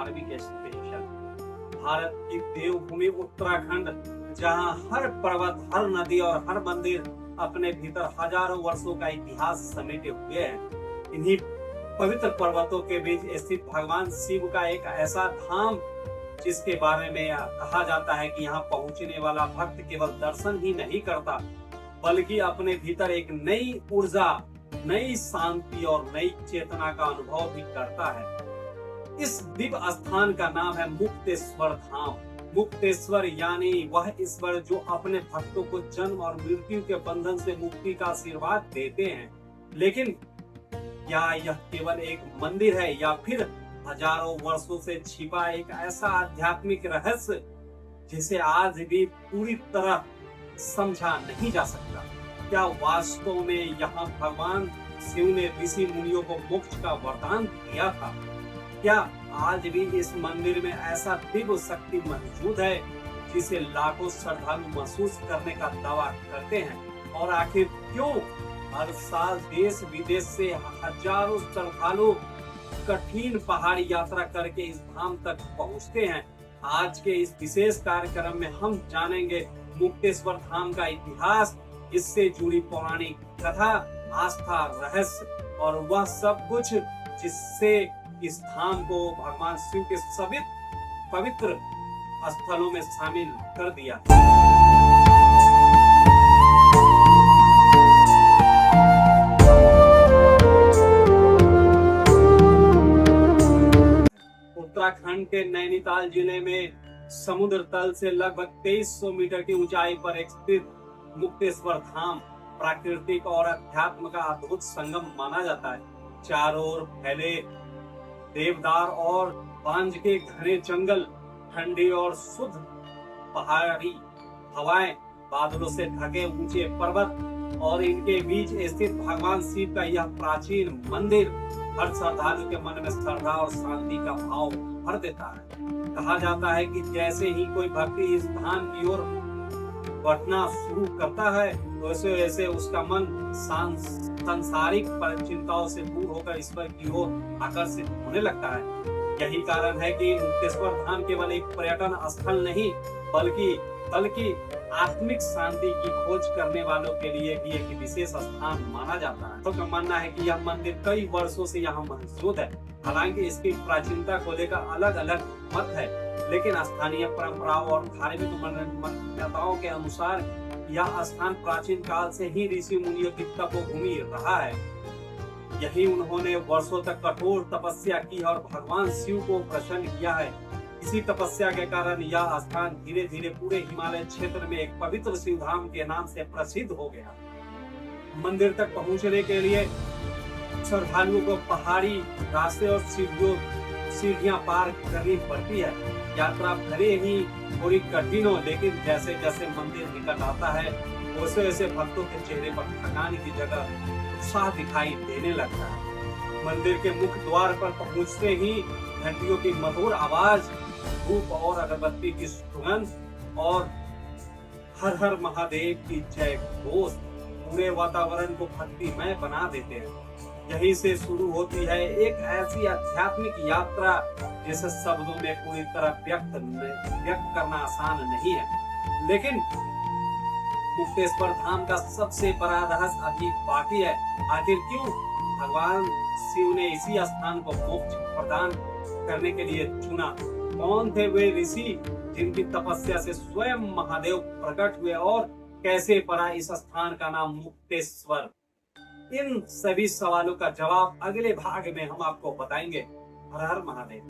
धार्मिक स्पेशल। भारत की देवभूमि उत्तराखंड, जहां हर पर्वत, हर नदी और हर मंदिर अपने भीतर हजारों वर्षों का इतिहास समेटे हुए हैं। इन्हीं पवित्र पर्वतों के बीच स्थित भगवान शिव का एक ऐसा धाम, जिसके बारे में कहा जाता है कि यहाँ पहुंचने वाला भक्त केवल दर्शन ही नहीं करता, बल्कि अपने भीतर एक नई ऊर्जा, नई शांति और नई चेतना का अनुभव भी करता है। इस दिव्य स्थान का नाम है मुक्तेश्वर धाम। मुक्तेश्वर यानी वह ईश्वर जो अपने भक्तों को जन्म और मृत्यु के बंधन से मुक्ति का आशीर्वाद देते हैं। लेकिन क्या यह केवल एक मंदिर है या फिर हजारों वर्षों से छिपा एक ऐसा आध्यात्मिक रहस्य जिसे आज भी पूरी तरह समझा नहीं जा सकता? क्या वास्तव में यहाँ भगवान शिव ने ऋषि मुनियों को मोक्ष का वरदान दिया था? क्या आज भी इस मंदिर में ऐसा दिव्य शक्ति मौजूद है जिसे लाखों श्रद्धालु महसूस करने का दावा करते हैं? और आखिर क्यों हर साल देश विदेश से हजारों श्रद्धालु कठिन पहाड़ी यात्रा करके इस धाम तक पहुंचते हैं? आज के इस विशेष कार्यक्रम में हम जानेंगे मुक्तेश्वर धाम का इतिहास, इससे जुड़ी पौराणिक कथा, आस्था, रहस्य और वह सब कुछ जिससे इस धाम को भगवान शिव के सभी पवित्र स्थलों में शामिल कर दिया। उत्तराखंड के नैनीताल जिले में समुद्र तल से लगभग 2300 मीटर की ऊंचाई पर स्थित मुक्तेश्वर धाम प्राकृतिक और अध्यात्म का अद्भुत संगम माना जाता है। चारों ओर फैले देवदार और बांज के घने जंगल, ठंडी और शुद्ध पहाड़ी हवाएं, बादलों से ढके ऊंचे पर्वत और इनके बीच स्थित भगवान शिव का यह प्राचीन मंदिर हर श्रद्धालु के मन में श्रद्धा और शांति का भाव भर देता है। कहा जाता है कि जैसे ही कोई भक्ति इस धाम की ओर बढ़ना शुरू करता है, वैसे वैसे उसका मन सांसारिक चिंताओं से दूर होकर ईश्वर की ओर आकर्षित होने लगता है। यही कारण है कि मुक्तेश्वर धाम केवल एक पर्यटन स्थल नहीं, बल्कि आत्मिक शांति की खोज करने वालों के लिए भी एक विशेष स्थान माना जाता है। तो का मानना है कि यह मंदिर कई वर्षों से यहाँ मौजूद है। हालांकि इसकी प्राचीनता को लेकर अलग अलग मत है, लेकिन स्थानीय परंपराओं और धार्मिक मान्यताओं के अनुसार यह स्थान प्राचीन काल से ही ऋषि मुनियों की तपोभूमि रहा है। यही उन्होंने वर्षों तक कठोर तपस्या की और भगवान शिव को प्रसन्न किया है। इसी तपस्या के कारण यह स्थान धीरे धीरे पूरे हिमालय क्षेत्र में एक पवित्र शिव धाम के नाम से प्रसिद्ध हो गया। मंदिर तक पहुंचने के लिए श्रद्धालुओं को पहाड़ी रास्ते और सीढ़ियां पार करनी पड़ती है। यात्रा भले ही थोड़ी कठिन हो, लेकिन जैसे जैसे मंदिर निकट आता है, वैसे वैसे भक्तों के चेहरे पर थकान की जगह उत्साह दिखाई देने लगता है। मंदिर के मुख्य द्वार पर पहुंचते ही घंटियों की मधुर आवाज, धूप और अगरबत्ती की सुगंध और हर हर महादेव की जय घोष पूरे वातावरण को भक्तिमय बना देते हैं। यहीं से शुरू होती है एक ऐसी आध्यात्मिक यात्रा जिसे शब्दों में पूरी तरह व्यक्त करना आसान नहीं है। लेकिन मुक्तेश्वर धाम का सबसे बड़ा रहस्य अभी बाकी है। आखिर क्यों भगवान शिव ने इसी स्थान को मोक्ष प्रदान करने के लिए चुना? कौन थे वे ऋषि जिनकी तपस्या से स्वयं महादेव प्रकट हुए, और कैसे पड़ा इस स्थान का नाम मुक्तेश्वर? इन सभी सवालों का जवाब अगले भाग में हम आपको बताएंगे। हर हर महादेव।